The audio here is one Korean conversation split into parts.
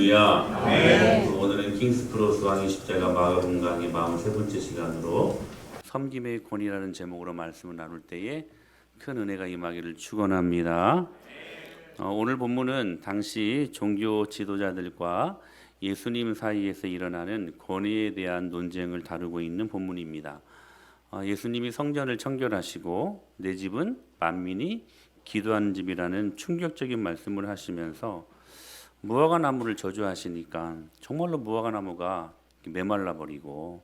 할렐루야. 네. 오늘은 킹스크로스 왕의 십자가 마가복음 강의 43번째 시간으로 섬김의 권위라는 제목으로 말씀을 나눌 때에 큰 은혜가 임하기를 축원합니다. 오늘 본문은 당시 종교 지도자들과 예수님 사이에서 일어나는 권위에 대한 논쟁을 다루고 있는 본문입니다. 예수님이 성전을 청결하시고 내 집은 만민이 기도하는 집이라는 충격적인 말씀을 하시면서 무화과 나무를 저주하시니까 정말로 무화과 나무가 메말라 버리고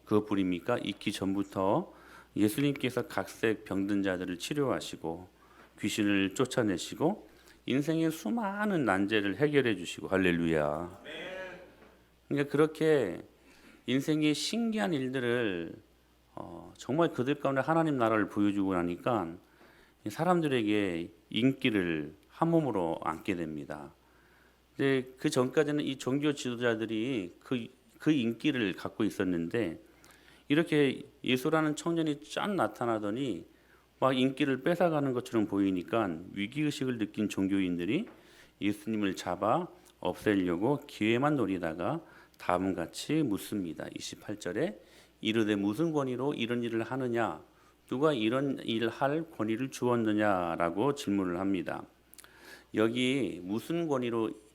그것뿐입니까? 익기 전부터 예수님께서 각색 병든 자들을 치료하시고 귀신을 쫓아내시고 인생의 수많은 난제를 해결해 주시고 할렐루야. 그러니까 그렇게 인생의 신기한 일들을 정말 그들 가운데 하나님 나라를 보여주고 나니까 사람들에게 인기를 한 몸으로 안게 됩니다. 근데 그 전까지는 이 종교 지도자들이 그 인기를 갖고 있었는데 이렇게 예수라는 청년이 쫙 나타나더니 막 인기를 뺏어가는 것처럼 보이니까 위기의식을 느낀 종교인들이 예수님을 잡아 없애려고 기회만 노리다가 다음같이 묻습니다. 28절에 이르되 무슨 권위로 이런 일을 하느냐? 누가 이런 일을 할 권위를 주었느냐라고 질문을 합니다. 여기 무슨 권위로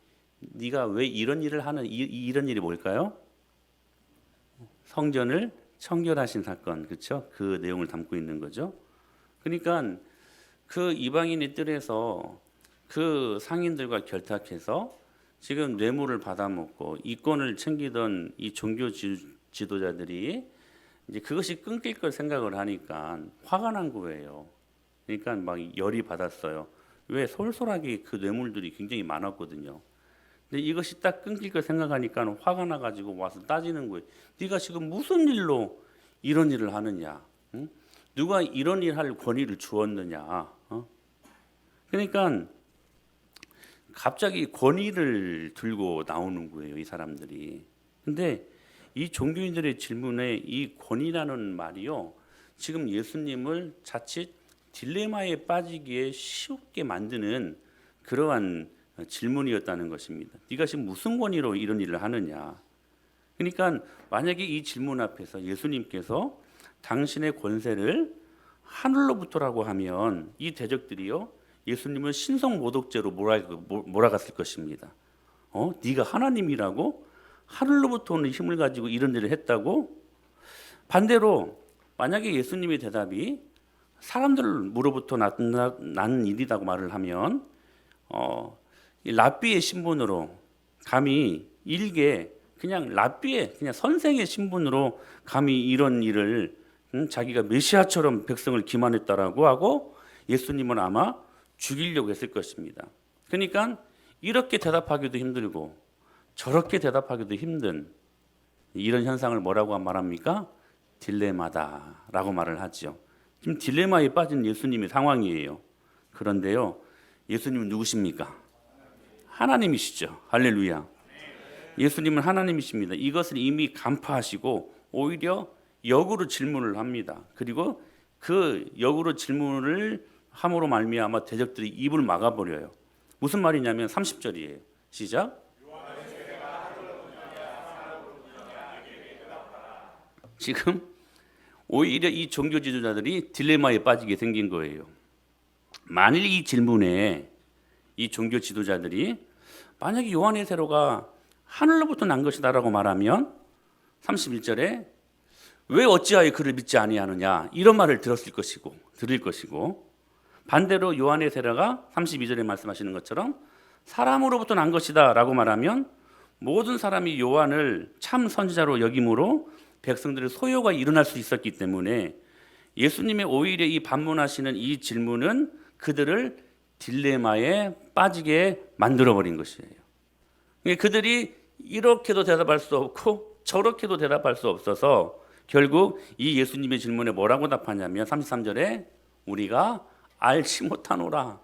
네가 왜 이런 일을 하는 이런 일이 뭘까요? 성전을 청결하신 사건, 그렇죠? 그 내용을 담고 있는 거죠. 그러니까 그 이방인의 뜰에서 그 상인들과 결탁해서 지금 뇌물을 받아먹고 이권을 챙기던 이 종교 지도자들이 이제 그것이 끊길 걸 생각을 하니까 화가 난 거예요. 그러니까 막 열이 받았어요. 왜? 솔솔하게 그 뇌물들이 굉장히 많았거든요. 근데 이것이 딱 끊길 걸 생각하니까 화가 나가지고 와서 따지는 거예요. 네가 지금 무슨 일로 이런 일을 하느냐? 응? 누가 이런 일 할 권위를 주었느냐? 그러니까 갑자기 권위를 들고 나오는 거예요, 이 사람들이. 근데 이 종교인들의 질문에 이 권위라는 말이요, 지금 예수님을 자칫 딜레마에 빠지기에 쉽게 만드는 그러한 질문이었다는 것입니다. 네가 지금 무슨 권위로 이런 일을 하느냐? 그러니까 만약에 이 질문 앞에서 예수님께서 당신의 권세를 하늘로부터라고 하면 이 대적들이요 예수님을 신성모독죄로 몰아갔을 것입니다. 네가 하나님이라고 하늘로부터 오는 힘을 가지고 이런 일을 했다고? 반대로 만약에 예수님의 대답이 사람들로부터 난 일이라고 말을 하면 랍비의 신분으로 감히 일개 그냥 랍비의 그냥 선생의 신분으로 감히 이런 일을 자기가 메시아처럼 백성을 기만했다라고 하고 예수님은 아마 죽이려고 했을 것입니다. 그러니까 이렇게 대답하기도 힘들고 저렇게 대답하기도 힘든 이런 현상을 뭐라고 말합니까? 딜레마다라고 말을 하죠. 지금 딜레마에 빠진 예수님의 상황이에요. 그런데요, 예수님은 누구십니까? 하나님이시죠. 할렐루야. 예수님은 하나님이십니다. 이것을 이미 간파하시고 오히려 역으로 질문을 합니다. 그리고 그 역으로 질문을 함으로 말미암아 대적들이 입을 막아버려요. 무슨 말이냐면 30절이에요. 시작. 지금 오히려 이 종교 지도자들이 딜레마에 빠지게 생긴 거예요. 만일 이 질문에 이 종교 지도자들이 만약에 요한의 세로가 하늘로부터 난 것이다라고 말하면 31절에 왜 어찌하여 그를 믿지 아니하느냐 이런 말을 들을 것이고 반대로 요한의 세례가 32절에 말씀하시는 것처럼 사람으로부터 난 것이다라고 말하면 모든 사람이 요한을 참 선지자로 여김으로 백성들의 소요가 일어날 수 있었기 때문에 예수님의 오히려 이 반문하시는 이 질문은 그들을 딜레마에 빠지게 만들어버린 것이에요. 그들이 이렇게도 대답할 수 없고 저렇게도 대답할 수 없어서 결국 이 예수님의 질문에 뭐라고 답하냐면 33절에 우리가 알지 못하노라.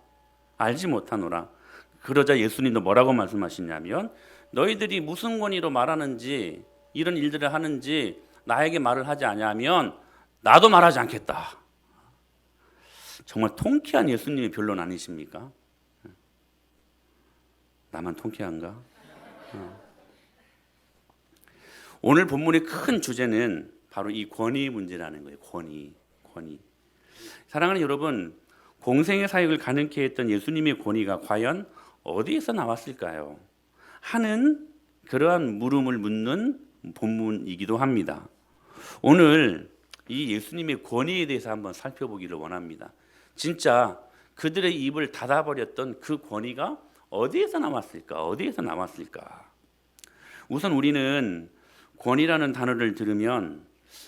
그러자 예수님도 뭐라고 말씀하시냐면 너희들이 무슨 권위로 말하는지 이런 일들을 하는지 나에게 말을 하지 않으면 나도 말하지 않겠다. 정말 통쾌한 예수님의 변론 아니십니까? 나만 통쾌한가? 오늘 본문의 큰 주제는 바로 이 권위 문제라는 거예요. 권위. 사랑하는 여러분, 공생의 사역을 가능케 했던 예수님의 권위가 과연 어디에서 나왔을까요? 하는 그러한 물음을 묻는 본문이기도 합니다. 오늘 이 예수님의 권위에 대해서 한번 살펴보기를 원합니다. 진짜 그들의 입을 닫아버렸던 그 권위가 어디에서 나왔을까? 우선 우리는 권위라는 단어를 들으면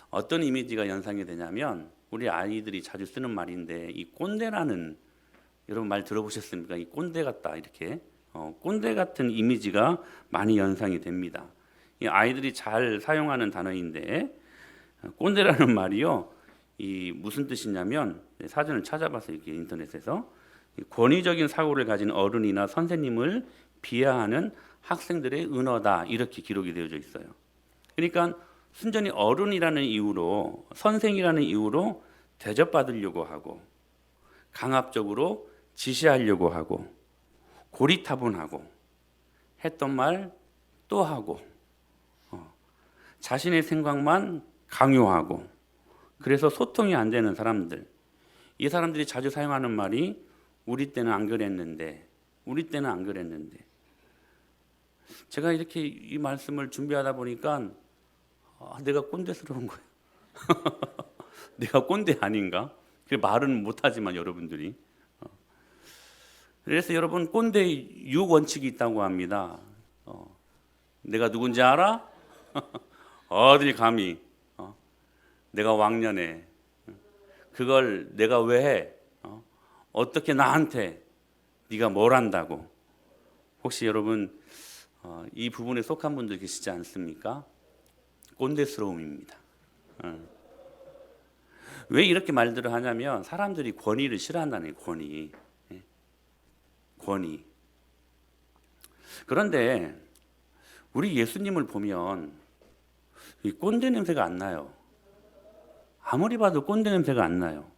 어떤 이미지가 연상이 되냐면 우리 아이들이 자주 쓰는 말인데 이 꼰대라는, 여러분 말 들어보셨습니까? 이 꼰대 같다, 이렇게 꼰대 같은 이미지가 많이 연상이 됩니다. 이 아이들이 잘 사용하는 단어인데 꼰대라는 말이요, 이 무슨 뜻이냐면 사전을 찾아봐서 이렇게 인터넷에서 권위적인 사고를 가진 어른이나 선생님을 비하하는 학생들의 은어다, 이렇게 기록이 되어져 있어요. 그러니까 순전히 어른이라는 이유로, 선생이라는 이유로 대접받으려고 하고 강압적으로 지시하려고 하고 고리타분하고 했던 말 또 하고 자신의 생각만 강요하고, 그래서 소통이 안 되는 사람들, 이 사람들이 자주 사용하는 말이 우리 때는 안 그랬는데, 제가 이렇게 이 말씀을 준비하다 보니까 내가 꼰대스러운 거예요. 내가 꼰대 아닌가? 말은 못하지만 여러분들이. 그래서 여러분, 꼰대의 6원칙이 있다고 합니다. 내가 누군지 알아? 어딜 감히 내가 왕년에 그걸 내가 왜 해? 어떻게 나한테 네가 뭘 한다고? 혹시 여러분 이 부분에 속한 분들 계시지 않습니까? 꼰대스러움입니다. 왜 이렇게 말들을 하냐면 사람들이 권위를 싫어한다는 거예요. 권위. 그런데 우리 예수님을 보면 이 꼰대 냄새가 안 나요. 아무리 봐도 꼰대 냄새가 안 나요.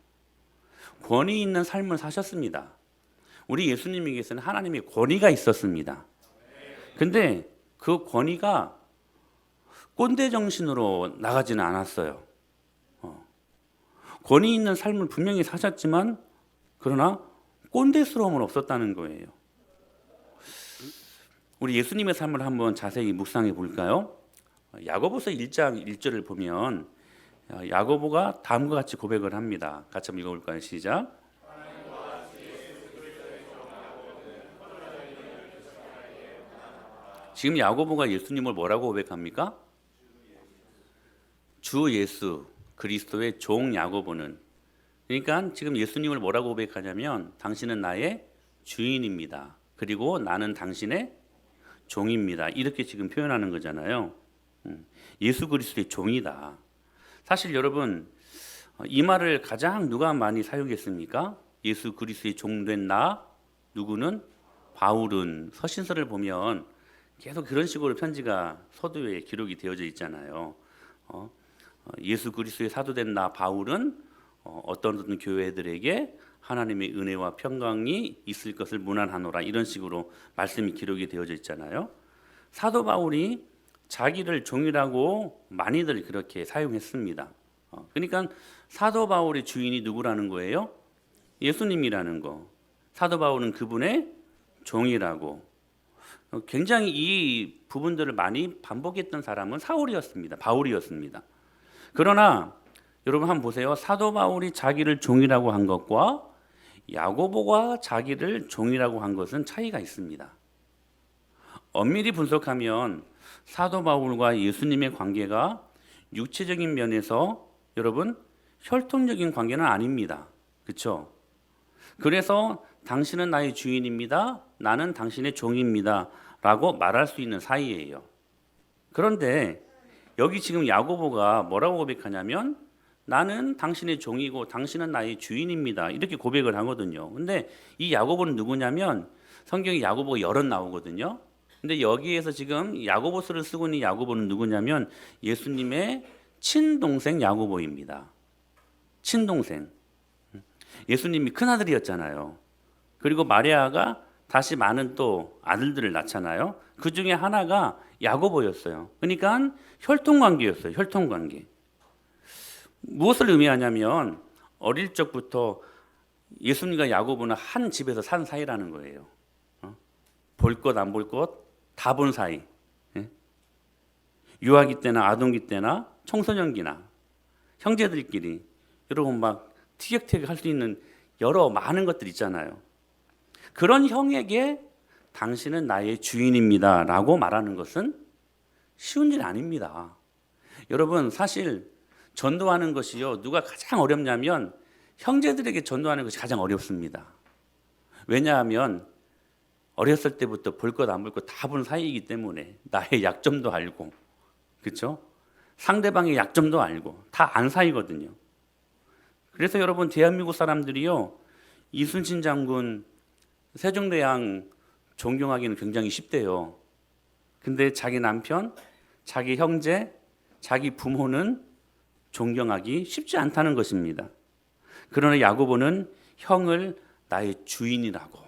권위 있는 삶을 사셨습니다. 우리 예수님에게서는 하나님의 권위가 있었습니다. 근데 그 권위가 꼰대 정신으로 나가지는 않았어요. 권위 있는 삶을 분명히 사셨지만 그러나 꼰대스러움은 없었다는 거예요. 우리 예수님의 삶을 한번 자세히 묵상해 볼까요? 야고보서 1장 1절을 보면 야고보가 다음과 같이 고백을 합니다. 같이 한번 읽어볼까요? 시작. 지금 야고보가 예수님을 뭐라고 고백합니까? 주 예수 그리스도의 종 야고보는, 그러니까 지금 예수님을 뭐라고 고백하냐면 당신은 나의 주인입니다. 그리고 나는 당신의 종입니다. 이렇게 지금 표현하는 거잖아요. 예수 그리스도의 종이다. 사실 여러분, 이 말을 가장 누가 많이 사용했습니까? 예수 그리스도의 종된 나, 누구는? 바울은. 서신서를 보면 계속 그런 식으로 편지가 서두에 기록이 되어져 있잖아요. 예수 그리스도의 사도된 나 바울은 어떤 교회들에게 하나님의 은혜와 평강이 있을 것을 문안하노라, 이런 식으로 말씀이 기록이 되어져 있잖아요. 사도 바울이 자기를 종이라고 많이들 그렇게 사용했습니다. 그러니까 사도 바울의 주인이 누구라는 거예요? 예수님이라는 거. 사도 바울은 그분의 종이라고. 굉장히 이 부분들을 많이 반복했던 사람은 사울이었습니다. 바울이었습니다. 그러나 여러분 한번 보세요. 사도 바울이 자기를 종이라고 한 것과 야고보가 자기를 종이라고 한 것은 차이가 있습니다. 엄밀히 분석하면 사도 바울과 예수님의 관계가 육체적인 면에서 여러분 혈통적인 관계는 아닙니다. 그렇죠? 그래서 당신은 나의 주인입니다. 나는 당신의 종입니다. 라고 말할 수 있는 사이예요. 그런데 여기 지금 야고보가 뭐라고 고백하냐면 나는 당신의 종이고 당신은 나의 주인입니다. 이렇게 고백을 하거든요. 근데 이 야고보는 누구냐면 성경에 야고보가 여럿 나오거든요. 근데 여기에서 지금 야고보서를 쓰고 있는 야고보는 누구냐면 예수님의 친동생 야고보입니다. 친동생. 예수님이 큰아들이었잖아요. 그리고 마리아가 다시 많은 또 아들들을 낳잖아요. 그 중에 하나가 야고보였어요. 그러니까 혈통관계였어요. 혈통관계. 무엇을 의미하냐면 어릴 적부터 예수님과 야고보는 한 집에서 산 사이라는 거예요. 볼 것 안 볼 것 다 본 사이. 유아기 때나 아동기 때나 청소년기나 형제들끼리 여러분 막 티격태격 할 수 있는 여러 많은 것들 있잖아요. 그런 형에게 당신은 나의 주인입니다 라고 말하는 것은 쉬운 일 아닙니다. 여러분 사실 전도하는 것이요, 누가 가장 어렵냐면 형제들에게 전도하는 것이 가장 어렵습니다. 왜냐하면 어렸을 때부터 볼 것 안 볼 것 다 본 사이이기 때문에 나의 약점도 알고, 그렇죠? 상대방의 약점도 알고 다 안 사이거든요. 그래서 여러분 대한민국 사람들이요, 이순신 장군, 세종대왕 존경하기는 굉장히 쉽대요. 근데 자기 남편, 자기 형제, 자기 부모는 존경하기 쉽지 않다는 것입니다. 그러나 야고보는 형을 나의 주인이라고,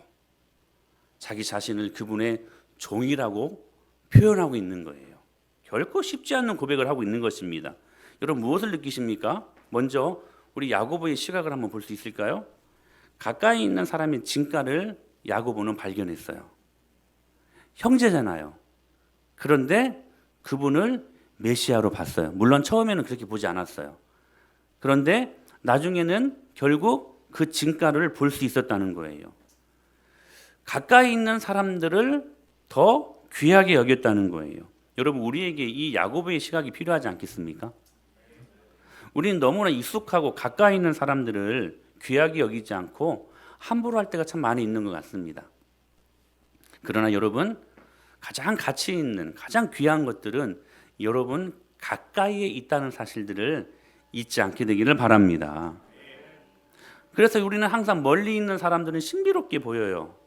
자기 자신을 그분의 종이라고 표현하고 있는 거예요. 결코 쉽지 않은 고백을 하고 있는 것입니다. 여러분 무엇을 느끼십니까? 먼저 우리 야고보의 시각을 한번 볼 수 있을까요? 가까이 있는 사람의 진가를 야고보는 발견했어요. 형제잖아요. 그런데 그분을 메시아로 봤어요. 물론 처음에는 그렇게 보지 않았어요. 그런데 나중에는 결국 그 진가를 볼 수 있었다는 거예요. 가까이 있는 사람들을 더 귀하게 여겼다는 거예요. 여러분 우리에게 이 야고보의 시각이 필요하지 않겠습니까? 우리는 너무나 익숙하고 가까이 있는 사람들을 귀하게 여기지 않고 함부로 할 때가 참 많이 있는 것 같습니다. 그러나 여러분 가장 가치 있는, 가장 귀한 것들은 여러분 가까이에 있다는 사실들을 잊지 않게 되기를 바랍니다. 그래서 우리는 항상 멀리 있는 사람들은 신비롭게 보여요.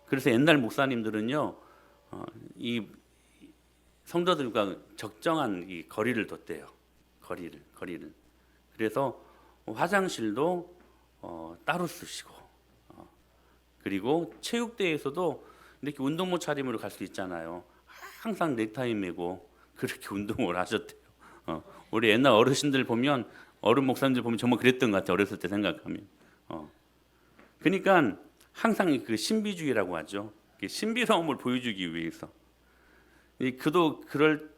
그래서 옛날 목사님들은요, 이 성도들과 적정한 이 거리를 뒀대요. 거리를. 그래서 화장실도 따로 쓰시고, 그리고 체육대회에서도 이렇게 운동복 차림으로 갈 수 있잖아요. 항상 넥타이 매고 그렇게 운동을 하셨대요. 우리 옛날 어르신들 보면, 어른 목사님들 보면 정말 그랬던 것 같아요. 어렸을 때 생각하면. 그러니까 항상 그 신비주의라고 하죠. 신비로움을 보여주기 위해서. 그도 그럴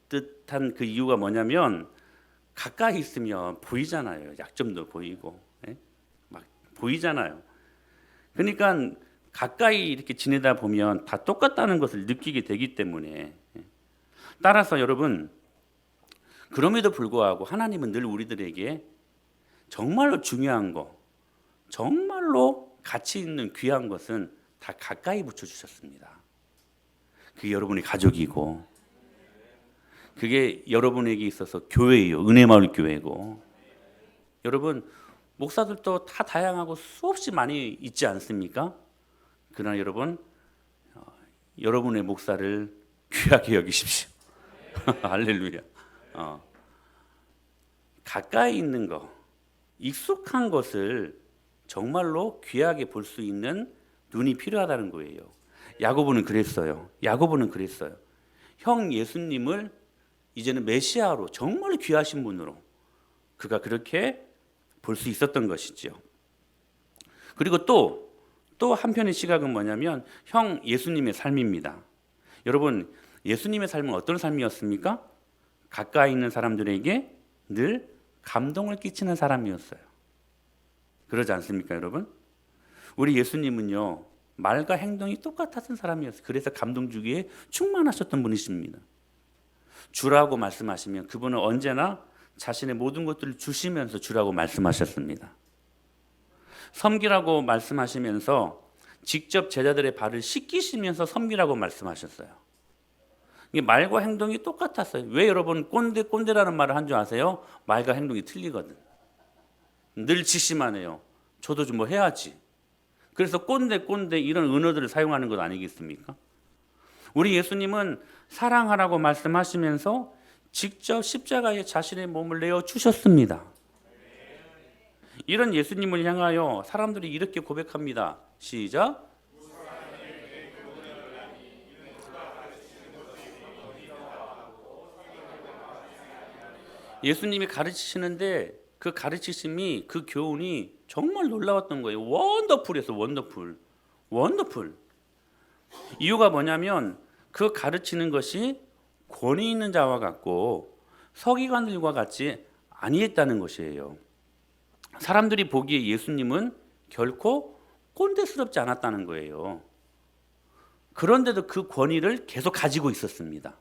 듯한 그 이유가 뭐냐면 가까이 있으면 보이잖아요. 약점도 보이고, 막 보이잖아요. 그러니까 가까이 이렇게 지내다 보면 다 똑같다는 것을 느끼게 되기 때문에, 따라서 여러분 그럼에도 불구하고 하나님은 늘 우리들에게 정말로 중요한 거, 정말로 가치 있는 귀한 것은 다 가까이 붙여주셨습니다. 그게 여러분의 가족이고, 그게 여러분에게 있어서 교회예요. 은혜마을 교회고. 여러분 목사들도 다 다양하고 수없이 많이 있지 않습니까? 그러나 여러분 여러분의 목사를 귀하게 여기십시오. 할렐루야. 가까이 있는 거, 익숙한 것을 정말로 귀하게 볼 수 있는 눈이 필요하다는 거예요. 야고보는 그랬어요. 형 예수님을 이제는 메시아로, 정말 귀하신 분으로 그가 그렇게 볼 수 있었던 것이죠. 그리고 또 한편의 시각은 뭐냐면 형 예수님의 삶입니다. 여러분 예수님의 삶은 어떤 삶이었습니까? 가까이 있는 사람들에게 늘 감동을 끼치는 사람이었어요. 그러지 않습니까, 여러분? 우리 예수님은요, 말과 행동이 똑같았던 사람이었어요. 그래서 감동 주기에 충만하셨던 분이십니다. 주라고 말씀하시면 그분은 언제나 자신의 모든 것들을 주시면서 주라고 말씀하셨습니다. 섬기라고 말씀하시면서 직접 제자들의 발을 씻기시면서 섬기라고 말씀하셨어요. 이게 말과 행동이 똑같았어요. 왜 여러분 꼰대라는 말을 한 줄 아세요? 말과 행동이 틀리거든. 늘 지시만 해요. 저도 좀 뭐 해야지. 그래서 꼰대 이런 은어들을 사용하는 것 아니겠습니까? 우리 예수님은 사랑하라고 말씀하시면서 직접 십자가에 자신의 몸을 내어 주셨습니다. 이런 예수님을 향하여 사람들이 이렇게 고백합니다. 시작. 예수님이 가르치시는데 그 가르치심이 그 교훈이 정말 놀라웠던 거예요. 원더풀이었어. 원더풀. 이유가 뭐냐면 그 가르치는 것이 권위 있는 자와 같고 서기관들과 같이 아니했다는 것이에요. 사람들이 보기에 예수님은 결코 꼰대스럽지 않았다는 거예요. 그런데도 그 권위를 계속 가지고 있었습니다.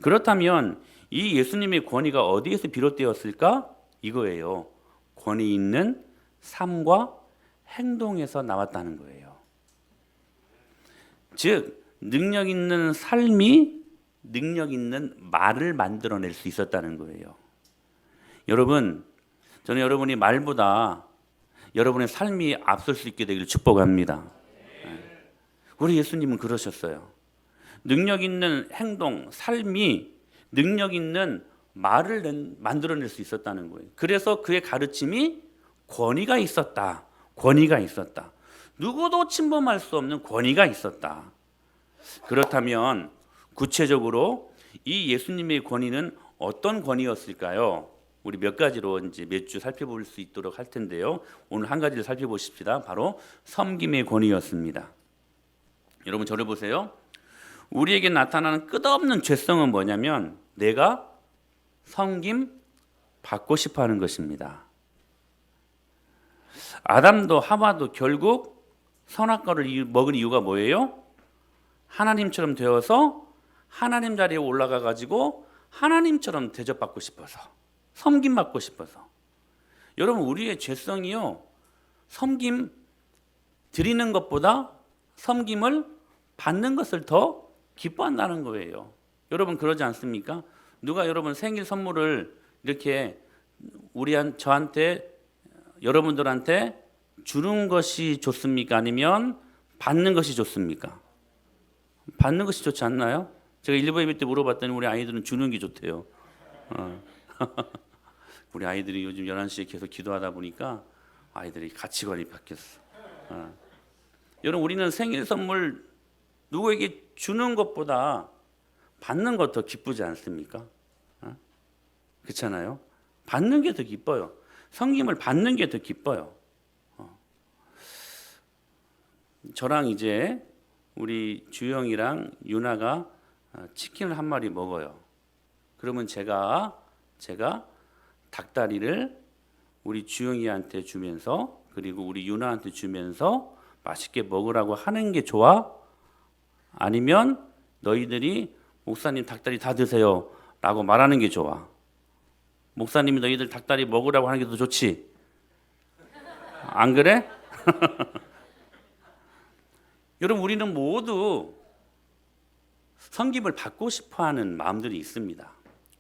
그렇다면 이 예수님의 권위가 어디에서 비롯되었을까? 이거예요. 권위 있는 삶과 행동에서 나왔다는 거예요. 즉 능력 있는 삶이 능력 있는 말을 만들어낼 수 있었다는 거예요. 여러분, 저는 여러분이 말보다 여러분의 삶이 앞설 수 있게 되기를 축복합니다. 우리 예수님은 그러셨어요. 능력 있는 행동, 삶이 능력 있는 말을 만들어낼 수 있었다는 거예요. 그래서 그의 가르침이 권위가 있었다. 누구도 침범할 수 없는 권위가 있었다. 그렇다면 구체적으로 이 예수님의 권위는 어떤 권위였을까요? 우리 몇 가지로 이제 몇 주 살펴볼 수 있도록 할 텐데요. 오늘 한 가지를 살펴보십시다. 바로 섬김의 권위였습니다. 여러분 저를 보세요. 우리에게 나타나는 끝없는 죄성은 뭐냐면 내가 섬김 받고 싶어 하는 것입니다. 아담도 하와도 결국 선악과를 먹은 이유가 뭐예요? 하나님처럼 되어서 하나님 자리에 올라가 가지고 하나님처럼 대접받고 싶어서, 섬김 받고 싶어서. 여러분 우리의 죄성이요, 섬김 드리는 것보다 섬김을 받는 것을 더 기뻐한다는 거예요. 여러분 그러지 않습니까? 누가 여러분 생일 선물을 이렇게 저한테, 여러분들한테 주는 것이 좋습니까? 아니면 받는 것이 좋습니까? 받는 것이 좋지 않나요? 제가 1부 예배 때 물어봤더니 우리 아이들은 주는 게 좋대요. 우리 아이들이 요즘 11시에 계속 기도하다 보니까 아이들이 가치관이 바뀌었어. 여러분 우리는 생일 선물 누구에게 주는 것보다 받는 것 더 기쁘지 않습니까? 그렇잖아요. 받는 게 더 기뻐요. 섬김을 받는 게 더 기뻐요. 저랑 이제 우리 주영이랑 유나가 치킨을 한 마리 먹어요. 그러면 제가 닭다리를 우리 주영이한테 주면서 그리고 우리 유나한테 주면서 맛있게 먹으라고 하는 게 좋아? 아니면 너희들이 목사님 닭다리 다 드세요 라고 말하는 게 좋아? 목사님이 너희들 닭다리 먹으라고 하는 게 더 좋지? 안 그래? 여러분 우리는 모두 섬김을 받고 싶어하는 마음들이 있습니다.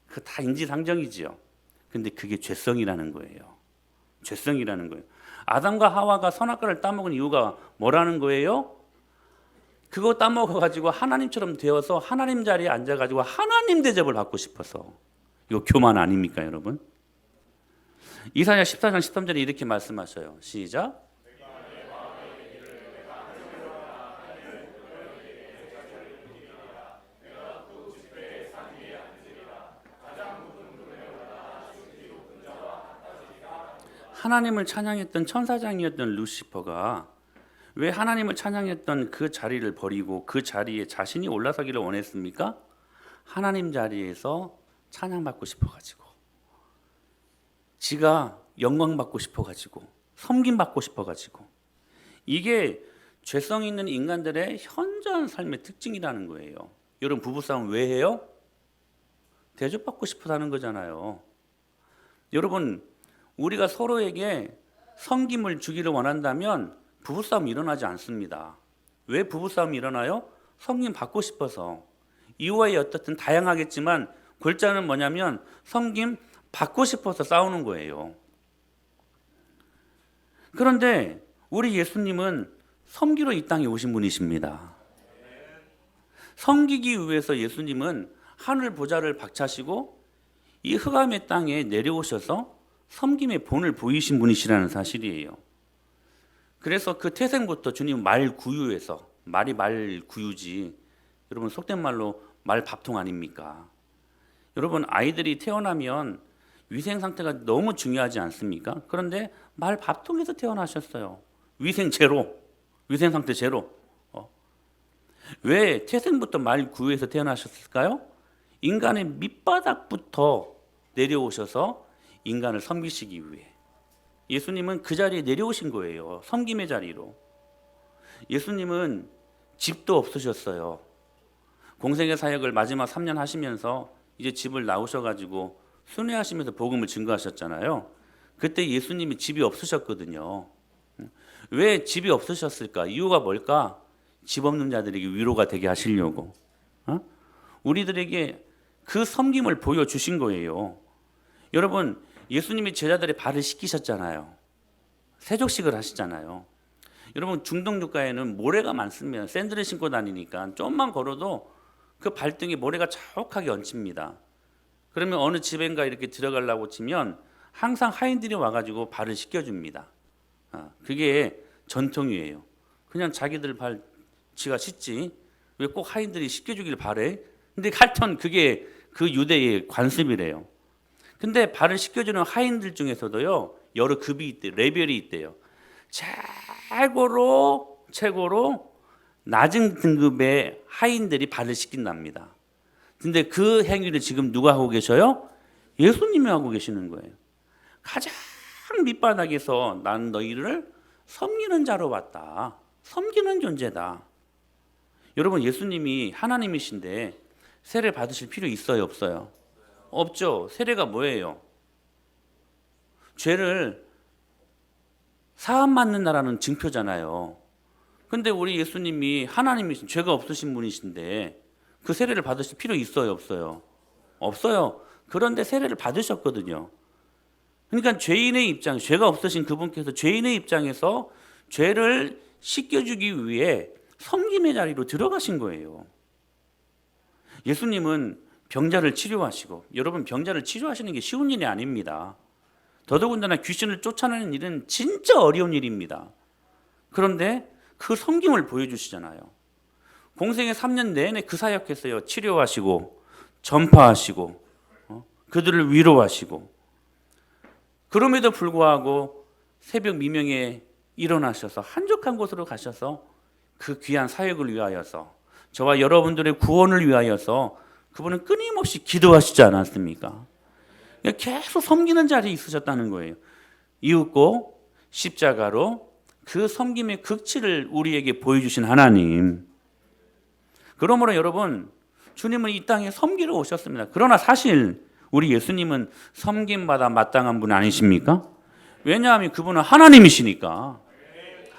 그 다 인지상정이지요. 근데 그게 죄성이라는 거예요. 아담과 하와가 선악과를 따먹은 이유가 뭐라는 거예요? 그거 따먹어가지고 하나님처럼 되어서 하나님 자리에 앉아가지고 하나님 대접을 받고 싶어서. 이거 교만 아닙니까 여러분? 이사야 14장 13절에 이렇게 말씀하셔요. 시작. 하나님을 찬양했던 천사장이었던 루시퍼가 왜 하나님을 찬양했던 그 자리를 버리고 그 자리에 자신이 올라서기를 원했습니까? 하나님 자리에서 찬양받고 싶어가지고, 지가 영광받고 싶어가지고, 섬김받고 싶어가지고. 이게 죄성 있는 인간들의 현저한 삶의 특징이라는 거예요. 여러분 부부싸움 왜 해요? 대접받고 싶어서 하는 거잖아요. 여러분 우리가 서로에게 섬김을 주기를 원한다면 부부싸움이 일어나지 않습니다. 왜 부부싸움이 일어나요? 섬김 받고 싶어서. 이유와 어떻든 다양하겠지만 골자는 뭐냐면 섬김 받고 싶어서 싸우는 거예요. 그런데 우리 예수님은 섬기러 이 땅에 오신 분이십니다. 섬기기 위해서 예수님은 하늘 보좌를 박차시고 이 흑암의 땅에 내려오셔서 섬김의 본을 보이신 분이시라는 사실이에요. 그래서 그 태생부터 주님은 말구유에서, 말이 말구유지, 여러분 속된 말로 말밥통 아닙니까? 여러분, 아이들이 태어나면 위생 상태가 너무 중요하지 않습니까? 그런데 말 밥통에서 태어나셨어요. 위생 제로, 위생 상태 제로. 왜 태생부터 말 구유에서 태어나셨을까요? 인간의 밑바닥부터 내려오셔서 인간을 섬기시기 위해. 예수님은 그 자리에 내려오신 거예요. 섬김의 자리로. 예수님은 집도 없으셨어요. 공생의 사역을 마지막 3년 하시면서 이제 집을 나오셔가지고 순회하시면서 복음을 증거하셨잖아요. 그때 예수님이 집이 없으셨거든요. 왜 집이 없으셨을까? 이유가 뭘까? 집 없는 자들에게 위로가 되게 하시려고. 우리들에게 그 섬김을 보여주신 거예요. 여러분, 예수님이 제자들의 발을 씻기셨잖아요. 세족식을 하시잖아요. 여러분, 중동 국가에는 모래가 많습니다. 샌들을 신고 다니니까 좀만 걸어도 그 발등에 모래가 자욱하게 얹힙니다. 그러면 어느 집엔가 이렇게 들어가려고 치면 항상 하인들이 와가지고 발을 씻겨줍니다. 그게 전통이에요. 그냥 자기들 발 지가 씻지 왜 꼭 하인들이 씻겨주길 바래? 근데 하여튼 그게 그 유대의 관습이래요. 근데 발을 씻겨주는 하인들 중에서도요, 여러 급이 있대요. 레벨이 있대요. 최고로 낮은 등급의 하인들이 발을 씻긴답니다. 근데 그 행위를 지금 누가 하고 계셔요? 예수님이 하고 계시는 거예요. 가장 밑바닥에서 난 너희를 섬기는 자로 왔다. 섬기는 존재다. 여러분, 예수님이 하나님이신데 세례 받으실 필요 있어요, 없어요? 없죠. 세례가 뭐예요? 죄를 사함 받는다라는 증표잖아요. 근데 우리 예수님이 하나님이신, 죄가 없으신 분이신데 그 세례를 받으실 필요 있어요, 없어요? 없어요. 그런데 세례를 받으셨거든요. 그러니까 죄인의 입장, 죄가 없으신 그분께서 죄인의 입장에서 죄를 씻겨주기 위해 섬김의 자리로 들어가신 거예요. 예수님은 병자를 치료하시고, 여러분, 병자를 치료하시는 게 쉬운 일이 아닙니다. 더더군다나 귀신을 쫓아내는 일은 진짜 어려운 일입니다. 그런데 그 섬김을 보여주시잖아요. 공생의 3년 내내 그 사역했어요. 치료하시고 전파하시고 그들을 위로하시고. 그럼에도 불구하고 새벽 미명에 일어나셔서 한적한 곳으로 가셔서 그 귀한 사역을 위하여서, 저와 여러분들의 구원을 위하여서 그분은 끊임없이 기도하시지 않았습니까? 계속 섬기는 자리에 있으셨다는 거예요. 이윽고 십자가로 그 섬김의 극치를 우리에게 보여주신 하나님. 그러므로 여러분, 주님은 이 땅에 섬기러 오셨습니다. 그러나 사실 우리 예수님은 섬김받아 마땅한 분 아니십니까? 왜냐하면 그분은 하나님이시니까.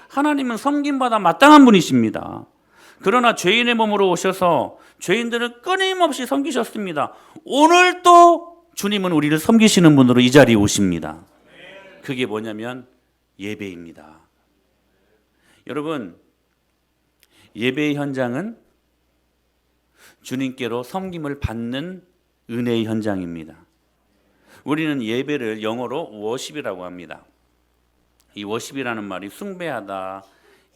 하나님은 섬김받아 마땅한 분이십니다. 그러나 죄인의 몸으로 오셔서 죄인들을 끊임없이 섬기셨습니다. 오늘도 주님은 우리를 섬기시는 분으로 이 자리에 오십니다. 그게 뭐냐면 예배입니다. 여러분, 예배의 현장은 주님께로 섬김을 받는 은혜의 현장입니다. 우리는 예배를 영어로 워십이라고 합니다. 이 워십이라는 말이 숭배하다,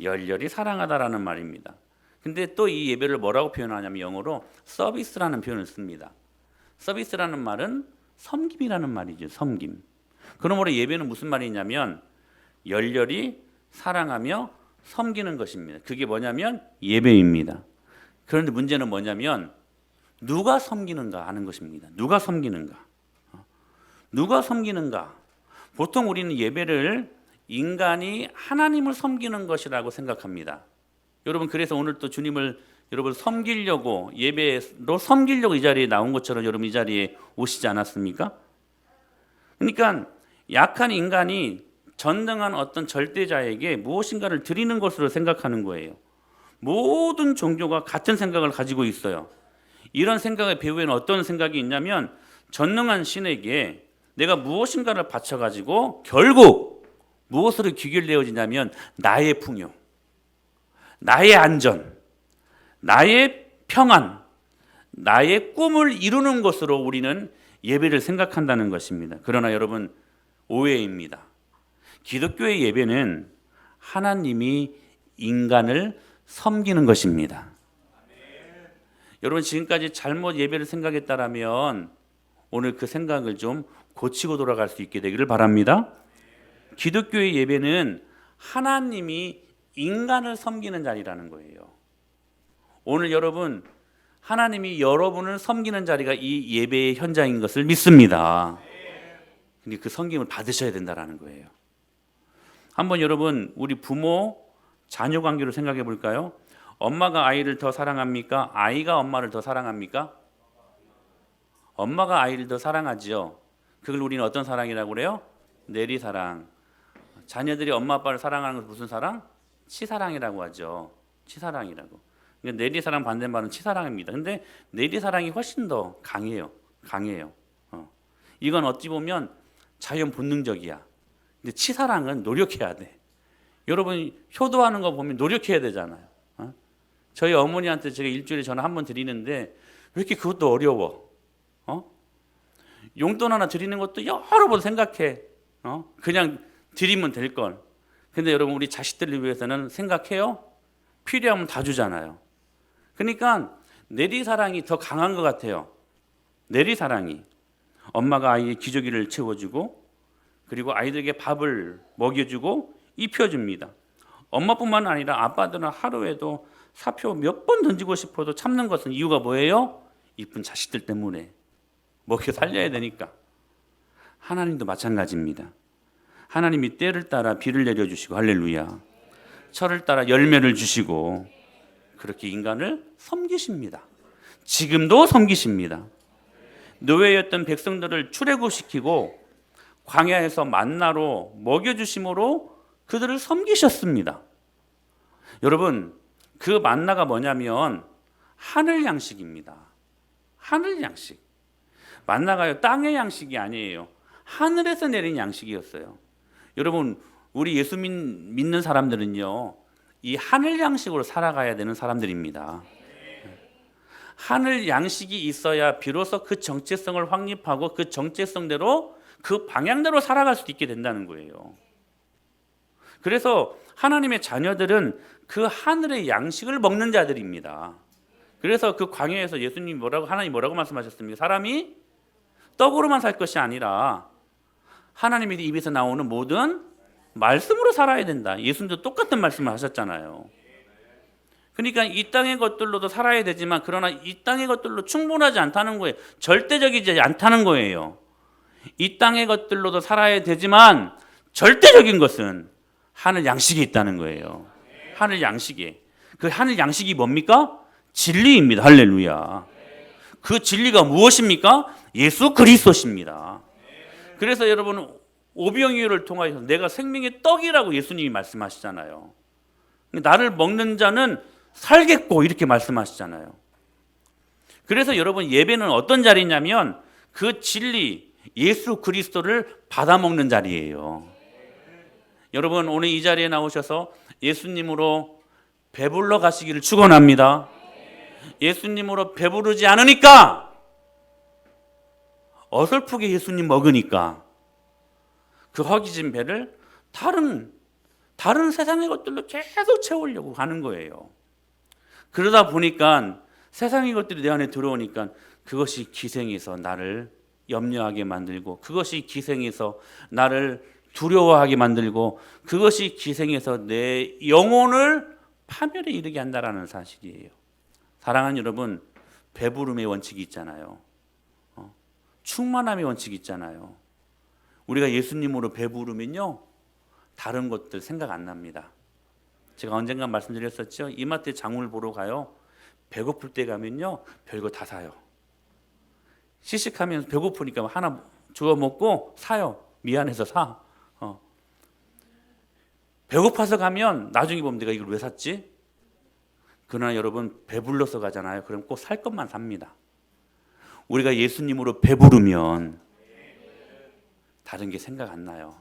열렬히 사랑하다라는 말입니다. 근데 또 이 예배를 뭐라고 표현하냐면 영어로 서비스라는 표현을 씁니다. 서비스라는 말은 섬김이라는 말이죠. 섬김. 그러므로 예배는 무슨 말이냐면 열렬히 사랑하며 섬기는 것입니다. 그게 뭐냐면 예배입니다. 그런데 문제는 뭐냐면 누가 섬기는가 하는 것입니다. 누가 섬기는가? 누가 섬기는가? 보통 우리는 예배를 인간이 하나님을 섬기는 것이라고 생각합니다. 여러분, 그래서 오늘 또 주님을 여러분 섬기려고, 예배로 섬기려고 이 자리에 나온 것처럼 여러분 이 자리에 오시지 않았습니까? 그러니까 약한 인간이 전능한 어떤 절대자에게 무엇인가를 드리는 것으로 생각하는 거예요. 모든 종교가 같은 생각을 가지고 있어요. 이런 생각의 배후에는 어떤 생각이 있냐면 전능한 신에게 내가 무엇인가를 바쳐가지고 결국 무엇으로 귀결되어지냐면 나의 풍요, 나의 안전, 나의 평안, 나의 꿈을 이루는 것으로 우리는 예배를 생각한다는 것입니다. 그러나 여러분, 오해입니다. 기독교의 예배는 하나님이 인간을 섬기는 것입니다. 여러분, 지금까지 잘못 예배를 생각했다라면 오늘 그 생각을 좀 고치고 돌아갈 수 있게 되기를 바랍니다. 기독교의 예배는 하나님이 인간을 섬기는 자리라는 거예요. 오늘 여러분, 하나님이 여러분을 섬기는 자리가 이 예배의 현장인 것을 믿습니다. 근데 그 섬김을 받으셔야 된다는 거예요. 한번 여러분, 우리 부모 자녀 관계로 생각해 볼까요? 엄마가 아이를 더 사랑합니까? 아이가 엄마를 더 사랑합니까? 엄마가 아이를 더 사랑하지요. 그걸 우리는 어떤 사랑이라고 그래요? 내리사랑. 자녀들이 엄마 아빠를 사랑하는 것은 무슨 사랑? 치사랑이라고 하죠. 치사랑이라고. 내리사랑 반대말은 치사랑입니다. 근데 내리사랑이 훨씬 더 강해요. 이건 어찌 보면 자연 본능적이야. 근데 치사랑은 노력해야 돼. 여러분 효도하는 거 보면 노력해야 되잖아요. 저희 어머니한테 제가 일주일에 전화 한 번 드리는데 왜 이렇게 그것도 어려워? 용돈 하나 드리는 것도 여러 번 생각해. 그냥 드리면 될 걸. 근데 여러분 우리 자식들을 위해서는 생각해요? 필요하면 다 주잖아요. 그러니까 내리사랑이 더 강한 것 같아요. 내리사랑이. 엄마가 아이의 기저귀를 채워주고 그리고 아이들에게 밥을 먹여주고 입혀줍니다. 엄마뿐만 아니라 아빠들은 하루에도 사표 몇 번 던지고 싶어도 참는 것은 이유가 뭐예요? 이쁜 자식들 때문에. 먹여 살려야 되니까. 하나님도 마찬가지입니다. 하나님이 때를 따라 비를 내려주시고 할렐루야. 철을 따라 열매를 주시고 그렇게 인간을 섬기십니다. 지금도 섬기십니다. 노예였던 백성들을 출애굽시키고 광야에서 만나로 먹여주심으로 그들을 섬기셨습니다. 여러분 그 만나가 뭐냐면 하늘 양식입니다. 하늘 양식. 만나가요 땅의 양식이 아니에요. 하늘에서 내린 양식이었어요. 여러분 우리 예수 믿는 사람들은요 이 하늘 양식으로 살아가야 되는 사람들입니다. 하늘 양식이 있어야 비로소 그 정체성을 확립하고 그 정체성대로 그 방향대로 살아갈 수 있게 된다는 거예요. 그래서 하나님의 자녀들은 그 하늘의 양식을 먹는 자들입니다. 그래서 그 광야에서 예수님이 하나님 뭐라고 말씀하셨습니까? 사람이 떡으로만 살 것이 아니라 하나님의 입에서 나오는 모든 말씀으로 살아야 된다. 예수님도 똑같은 말씀을 하셨잖아요. 그러니까 이 땅의 것들로도 살아야 되지만 그러나 이 땅의 것들로 충분하지 않다는 거예요. 절대적이지 않다는 거예요. 이 땅의 것들로도 살아야 되지만 절대적인 것은 하늘 양식이 있다는 거예요. 하늘 양식이. 그 하늘 양식이 뭡니까? 진리입니다. 할렐루야. 그 진리가 무엇입니까? 예수 그리스도십니다. 그래서 여러분 오병이어를 통하여서 내가 생명의 떡이라고 예수님이 말씀하시잖아요. 나를 먹는 자는 살겠고 이렇게 말씀하시잖아요. 그래서 여러분 예배는 어떤 자리냐면 그 진리 예수 그리스도를 받아먹는 자리예요. 여러분 오늘 이 자리에 나오셔서 예수님으로 배불러 가시기를 축원합니다. 예수님으로 배부르지 않으니까 어설프게 예수님 먹으니까 그 허기진 배를 다른 세상의 것들로 계속 채우려고 하는 거예요. 그러다 보니까 세상의 것들이 내 안에 들어오니까 그것이 기생해서 나를 염려하게 만들고 그것이 기생해서 나를 두려워하게 만들고 그것이 기생해서 내 영혼을 파멸에 이르게 한다라는 사실이에요. 사랑하는 여러분, 배부름의 원칙이 있잖아요. 충만함의 원칙이 있잖아요. 우리가 예수님으로 배부르면요 다른 것들 생각 안 납니다. 제가 언젠가 말씀드렸었죠. 이마트에 장을 보러 가요. 배고플 때 가면요 별거 다 사요. 시식하면서 배고프니까 하나 주워 먹고 사요. 미안해서 사. 배고파서 가면 나중에 보면 내가 이걸 왜 샀지? 그러나 여러분 배불러서 가잖아요. 그럼 꼭 살 것만 삽니다. 우리가 예수님으로 배부르면 다른 게 생각 안 나요.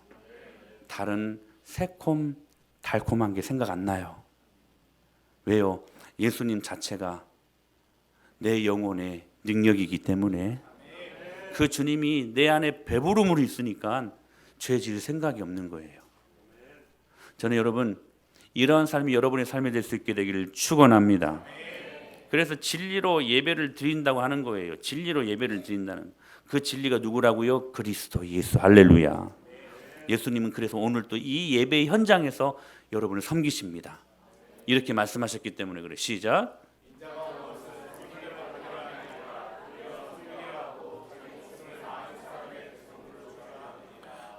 다른 새콤 달콤한 게 생각 안 나요. 왜요? 예수님 자체가 내 영혼의 능력이기 때문에 그 주님이 내 안에 배부름으로 있으니까 죄 지을 생각이 없는 거예요. 저는 여러분 이러한 삶이 여러분의 삶이 될 수 있게 되기를 축원합니다. 그래서 진리로 예배를 드린다고 하는 거예요. 진리로 예배를 드린다는. 그 진리가 누구라고요? 그리스도 예수. 할렐루야. 예수님은 그래서 오늘 또 이 예배의 현장에서 여러분을 섬기십니다. 이렇게 말씀하셨기 때문에 그래. 시작.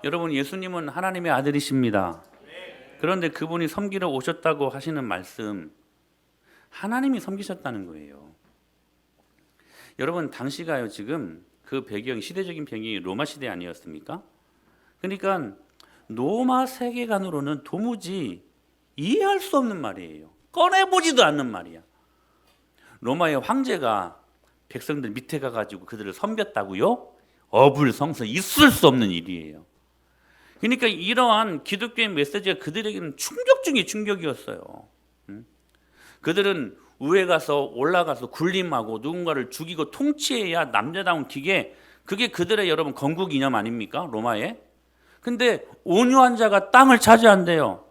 여러분, 예수님은 하나님의 아들이십니다. 그런데 그분이 섬기러 오셨다고 하시는 말씀, 하나님이 섬기셨다는 거예요. 여러분, 당시가요, 지금 그 배경, 시대적인 배경이 로마 시대 아니었습니까? 그러니까 로마 세계관으로는 도무지 이해할 수 없는 말이에요. 꺼내보지도 않는 말이야. 로마의 황제가 백성들 밑에 가가지고 그들을 섬겼다고요? 어불성설, 있을 수 없는 일이에요. 그러니까 이러한 기독교의 메시지가 그들에게는 충격 중에 충격이었어요. 그들은 위에 가서 올라가서 군림하고 누군가를 죽이고 통치해야 남자다운 기계, 그게 그들의 여러분 건국 이념 아닙니까? 로마에. 근데 온유한 자가 땅을 차지한대요.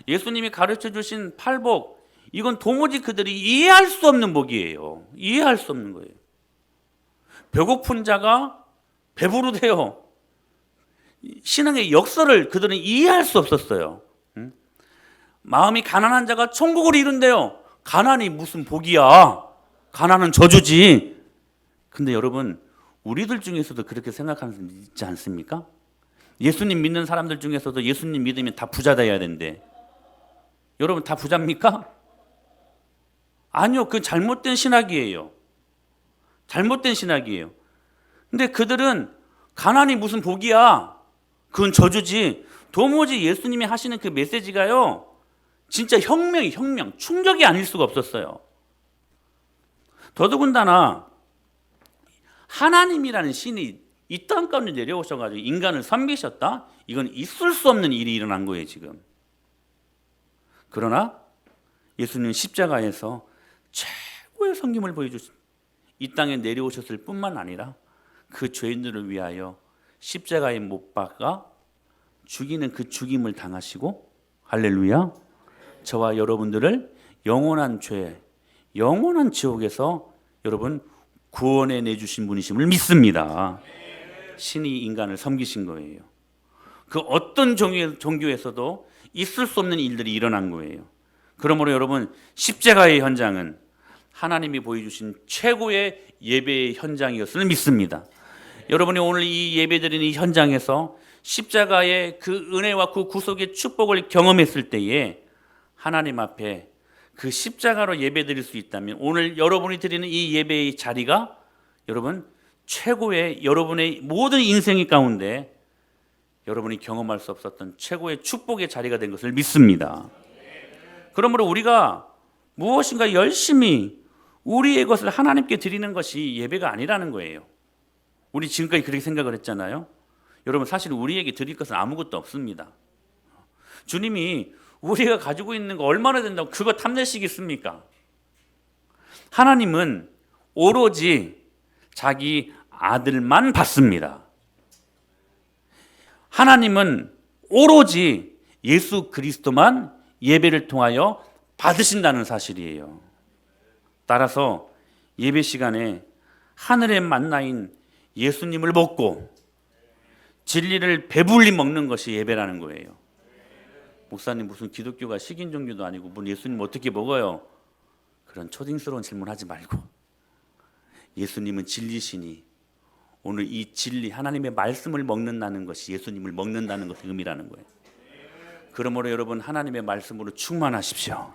예수님이 가르쳐 주신 팔복, 이건 도무지 그들이 이해할 수 없는 복이에요. 이해할 수 없는 거예요. 배고픈 자가 배부르대요. 신앙의 역사를 그들은 이해할 수 없었어요. 마음이 가난한 자가 천국을 이룬대요. 가난이 무슨 복이야. 가난은 저주지. 근데 여러분, 우리들 중에서도 그렇게 생각하는 사람 있지 않습니까? 예수님 믿는 사람들 중에서도 예수님 믿으면 다 부자 돼야 된대. 여러분, 다 부자입니까? 아니요. 그건 잘못된 신학이에요. 잘못된 신학이에요. 근데 그들은 가난이 무슨 복이야. 그건 저주지. 도무지 예수님이 하시는 그 메시지가요, 진짜 혁명, 충격이 아닐 수가 없었어요. 더더군다나 하나님이라는 신이 이 땅 가운데 내려오셔가지고 인간을 섬기셨다? 이건 있을 수 없는 일이 일어난 거예요, 지금. 그러나 예수님은 십자가에서 최고의 섬김을 보여주신, 이 땅에 내려오셨을 뿐만 아니라 그 죄인들을 위하여 십자가에 못 박아 죽이는 그 죽임을 당하시고, 할렐루야, 저와 여러분들을 영원한 죄, 영원한 지옥에서 여러분 구원해 내주신 분이심을 믿습니다. 신이 인간을 섬기신 거예요. 그 어떤 종교에서도 있을 수 없는 일들이 일어난 거예요. 그러므로 여러분, 십자가의 현장은 하나님이 보여주신 최고의 예배의 현장이었음을 믿습니다. 여러분이 오늘 이 예배드리는 이 현장에서 십자가의 그 은혜와 그 구속의 축복을 경험했을 때에 하나님 앞에 그 십자가로 예배드릴 수 있다면, 오늘 여러분이 드리는 이 예배의 자리가 여러분 최고의, 여러분의 모든 인생의 가운데 여러분이 경험할 수 없었던 최고의 축복의 자리가 된 것을 믿습니다. 그러므로 우리가 무엇인가 열심히 우리의 것을 하나님께 드리는 것이 예배가 아니라는 거예요. 우리 지금까지 그렇게 생각을 했잖아요. 여러분, 사실 우리에게 드릴 것은 아무것도 없습니다. 주님이 우리가 가지고 있는 거 얼마나 된다고 그거 탐내시겠습니까? 하나님은 오로지 자기 아들만 받습니다. 하나님은 오로지 예수 그리스도만 예배를 통하여 받으신다는 사실이에요. 따라서 예배 시간에 하늘의 만나인 예수님을 먹고 진리를 배불리 먹는 것이 예배라는 거예요. 목사님, 무슨 기독교가 식인 종교도 아니고 뭐 예수님 어떻게 먹어요? 그런 초딩스러운 질문하지 말고, 예수님은 진리시니 오늘 이 진리, 하나님의 말씀을 먹는다는 것이 예수님을 먹는다는 것의 의미라는 거예요. 그러므로 여러분, 하나님의 말씀으로 충만하십시오.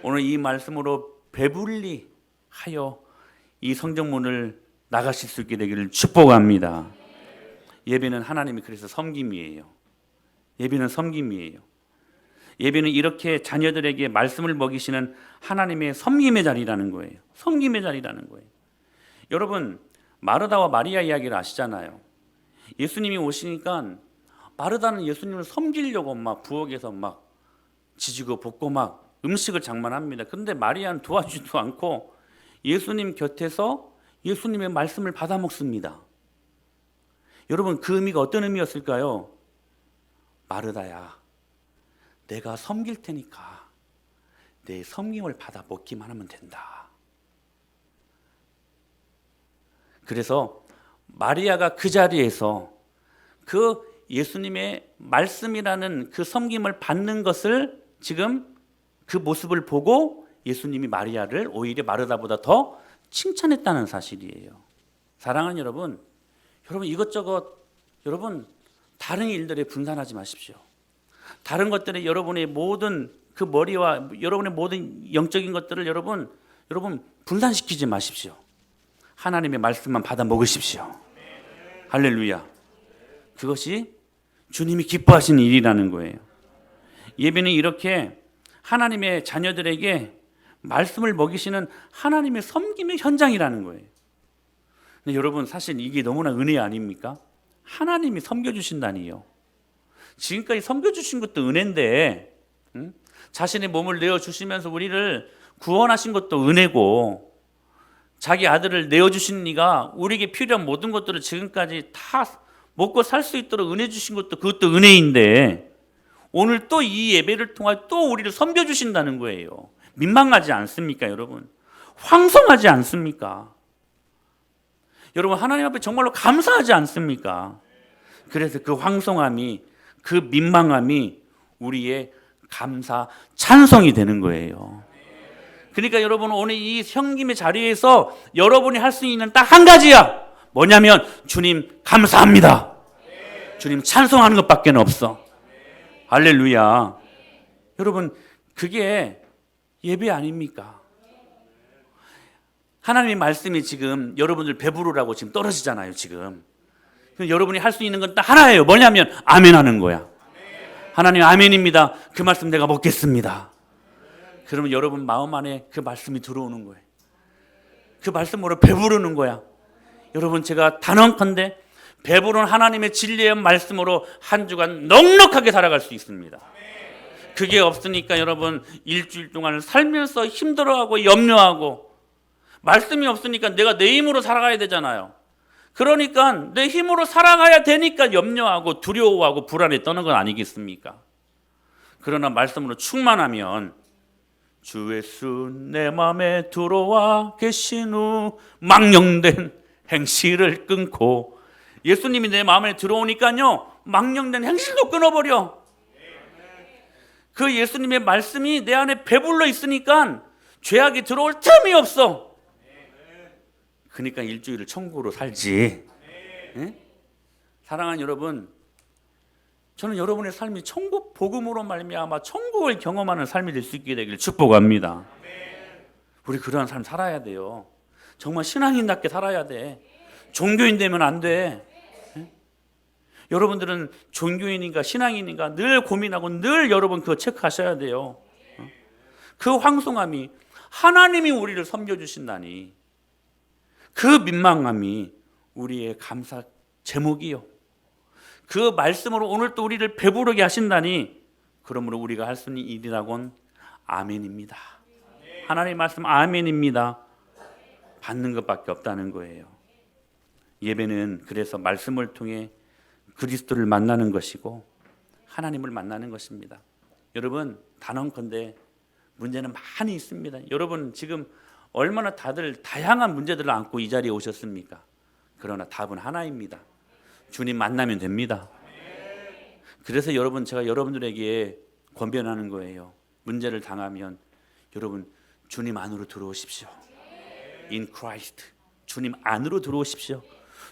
오늘 이 말씀으로 배불리 하여 이 성전문을 나가실 수 있게 되기를 축복합니다. 예배는 하나님이 그래서 섬김이에요. 예배는 섬김이에요. 예배는 이렇게 자녀들에게 말씀을 먹이시는 하나님의 섬김의 자리라는 거예요. 섬김의 자리라는 거예요. 여러분, 마르다와 마리아 이야기를 아시잖아요. 예수님이 오시니까 마르다는 예수님을 섬기려고 막 부엌에서 막 지지고 볶고 막 음식을 장만합니다. 그런데 마리아는 도와주지도 않고 예수님 곁에서 예수님의 말씀을 받아 먹습니다. 여러분, 그 의미가 어떤 의미였을까요? 마르다야, 내가 섬길 테니까 내 섬김을 받아 먹기만 하면 된다. 그래서 마리아가 그 자리에서 그 예수님의 말씀이라는 그 섬김을 받는 것을 지금 그 모습을 보고 예수님이 마리아를 오히려 마르다보다 더 칭찬했다는 사실이에요. 사랑하는 여러분, 이것저것 여러분 다른 일들에 분산하지 마십시오. 다른 것들에 여러분의 모든 그 머리와 여러분의 모든 영적인 것들을 여러분 분산시키지 마십시오. 하나님의 말씀만 받아 먹으십시오. 할렐루야. 그것이 주님이 기뻐하시는 일이라는 거예요. 예배는 이렇게 하나님의 자녀들에게 말씀을 먹이시는 하나님의 섬김의 현장이라는 거예요. 근데 여러분 사실 이게 너무나 은혜 아닙니까? 하나님이 섬겨주신다니요. 지금까지 섬겨주신 것도 은혜인데 자신의 몸을 내어주시면서 우리를 구원하신 것도 은혜고 자기 아들을 내어주신 이가 우리에게 필요한 모든 것들을 지금까지 다 먹고 살 수 있도록 은혜 주신 것도 그것도 은혜인데 오늘 또 이 예배를 통해 또 우리를 섬겨주신다는 거예요. 민망하지 않습니까 여러분? 황송하지 않습니까? 여러분 하나님 앞에 정말로 감사하지 않습니까? 그래서 그 황송함이 그 민망함이 우리의 감사 찬송이 되는 거예요. 그러니까 여러분 오늘 이 섬김의 자리에서 여러분이 할 수 있는 딱 한 가지야. 뭐냐면 주님 감사합니다. 주님 찬송하는 것밖에 없어. 할렐루야. 여러분 그게 예배 아닙니까? 하나님의 말씀이 지금 여러분들 배부르라고 지금 떨어지잖아요 지금. 여러분이 할 수 있는 건 딱 하나예요. 뭐냐면 아멘 하는 거야. 하나님 아멘입니다. 그 말씀 내가 먹겠습니다. 그러면 여러분 마음 안에 그 말씀이 들어오는 거예요. 그 말씀으로 배부르는 거야. 여러분 제가 단언컨대 배부른 하나님의 진리의 말씀으로 한 주간 넉넉하게 살아갈 수 있습니다. 그게 없으니까 여러분 일주일 동안 살면서 힘들어하고 염려하고 말씀이 없으니까 내가 내 힘으로 살아가야 되잖아요. 그러니까 내 힘으로 살아가야 되니까 염려하고 두려워하고 불안에 떠는 건 아니겠습니까? 그러나 말씀으로 충만하면 주 예수 내 맘에 들어와 계신 후 망령된 행실을 끊고 예수님이 내 마음에 들어오니까요 망령된 행실도 끊어버려. 그 예수님의 말씀이 내 안에 배불러 있으니까 죄악이 들어올 틈이 없어. 그러니까 일주일을 천국으로 살지. 네? 사랑하는 여러분, 저는 여러분의 삶이 천국 복음으로 말미암아 천국을 경험하는 삶이 될 수 있게 되길 축복합니다. 우리 그러한 삶 살아야 돼요. 정말 신앙인답게 살아야 돼. 종교인 되면 안 돼. 네? 여러분들은 종교인인가 신앙인인가 늘 고민하고 늘 여러분 그거 체크하셔야 돼요. 그 황송함이 하나님이 우리를 섬겨주신다니 그 민망함이 우리의 감사 제목이요. 그 말씀으로 오늘 또 우리를 배부르게 하신다니 그러므로 우리가 할 수 있는 일이라곤 아멘입니다. 하나님의 말씀 아멘입니다. 받는 것밖에 없다는 거예요. 예배는 그래서 말씀을 통해 그리스도를 만나는 것이고 하나님을 만나는 것입니다. 여러분 단언컨대 문제는 많이 있습니다. 여러분 지금 얼마나 다들 다양한 문제들을 안고 이 자리에 오셨습니까? 그러나 답은 하나입니다. 주님 만나면 됩니다. 그래서 여러분 제가 여러분들에게 권면하는 거예요. 문제를 당하면 여러분 주님 안으로 들어오십시오. In Christ. 주님 안으로 들어오십시오.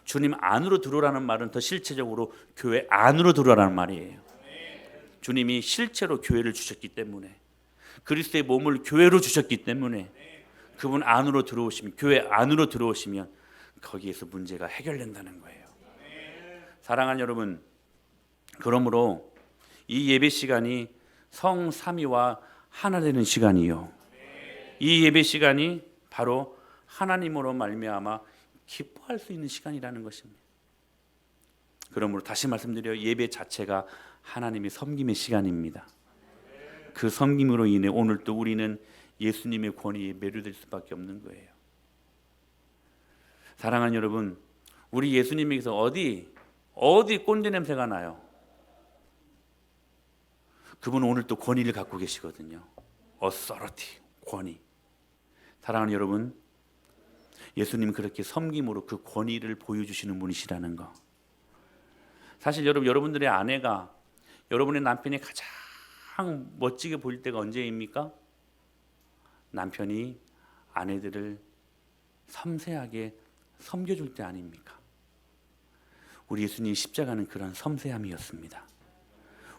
주님 안으로 들어오라는 말은 더 실체적으로 교회 안으로 들어오라는 말이에요. 주님이 실제로 교회를 주셨기 때문에 그리스도의 몸을 교회로 주셨기 때문에 그분 안으로 들어오시면 교회 안으로 들어오시면 거기에서 문제가 해결된다는 거예요. 사랑하는 여러분, 그러므로 이 예배 시간이 성 삼위와 하나 되는 시간이요. 이 예배 시간이 바로 하나님으로 말미암아 기뻐할 수 있는 시간이라는 것입니다. 그러므로 다시 말씀드려요. 예배 자체가 하나님의 섬김의 시간입니다. 그 섬김으로 인해 오늘 또 우리는 예수님의 권위에 매료될 수밖에 없는 거예요. 사랑하는 여러분, 우리 예수님에게서 어디 꼰대 냄새가 나요? 그분은 오늘 또 권위를 갖고 계시거든요. authority, 권위. 사랑하는 여러분, 예수님 그렇게 섬김으로 그 권위를 보여주시는 분이시라는 거. 사실 여러분들의 아내가 여러분의 남편이 가장 멋지게 보일 때가 언제입니까? 남편이 아내들을 섬세하게 섬겨줄 때 아닙니까? 우리 예수님 십자가는 그런 섬세함이었습니다.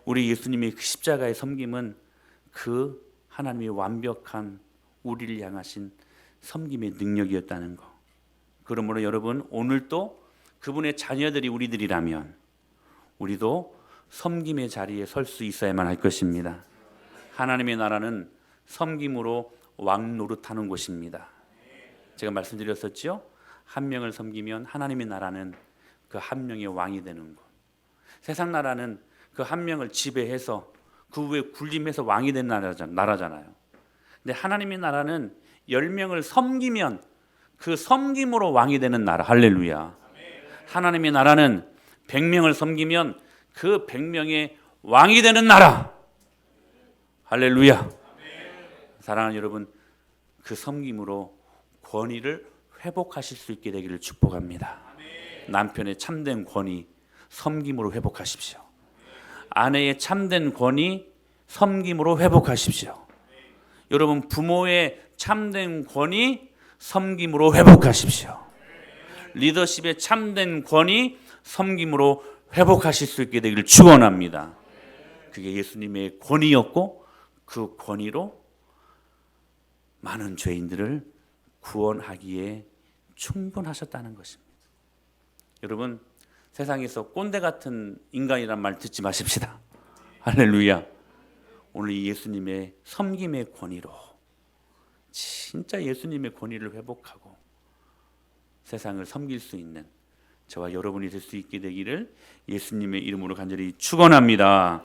우리 예수님의 그 십자가의 섬김은 그 하나님의 완벽한 우리를 향하신 섬김의 능력이었다는 거. 그러므로 여러분, 오늘도 그분의 자녀들이 우리들이라면 우리도 섬김의 자리에 설 수 있어야만 할 것입니다. 하나님의 나라는 섬김으로 왕 노릇하는 곳입니다. 제가 말씀드렸었죠? 한 명을 섬기면 하나님의 나라는 그 한 명의 왕이 되는 곳. 세상 나라는 그 한 명을 지배해서 그 위에 군림해서 왕이 된 나라잖아요. 근데 하나님의 나라는 10명을 섬기면 그 섬김으로 왕이 되는 나라. 할렐루야. 하나님의 나라는 100명을 섬기면 그 100명의 왕이 되는 나라. 할렐루야. 사랑하는 여러분, 그 섬김으로 권위를 회복하실 수 있게 되기를 축복합니다. 남편의 참된 권위, 섬김으로 회복하십시오. 아내의 참된 권위, 섬김으로 회복하십시오. 여러분, 부모의 참된 권위, 섬김으로 회복하십시오. 리더십의 참된 권위, 섬김으로 회복하실 수 있게 되기를 축원합니다. 그게 예수님의 권위였고 그 권위로 많은 죄인들을 구원하기에 충분하셨다는 것입니다. 여러분, 세상에서 꼰대 같은 인간이란 말 듣지 마십시다. 할렐루야. 오늘 이 예수님의 섬김의 권위로 진짜 예수님의 권위를 회복하고 세상을 섬길 수 있는 저와 여러분이 될 수 있게 되기를 예수님의 이름으로 간절히 축원합니다.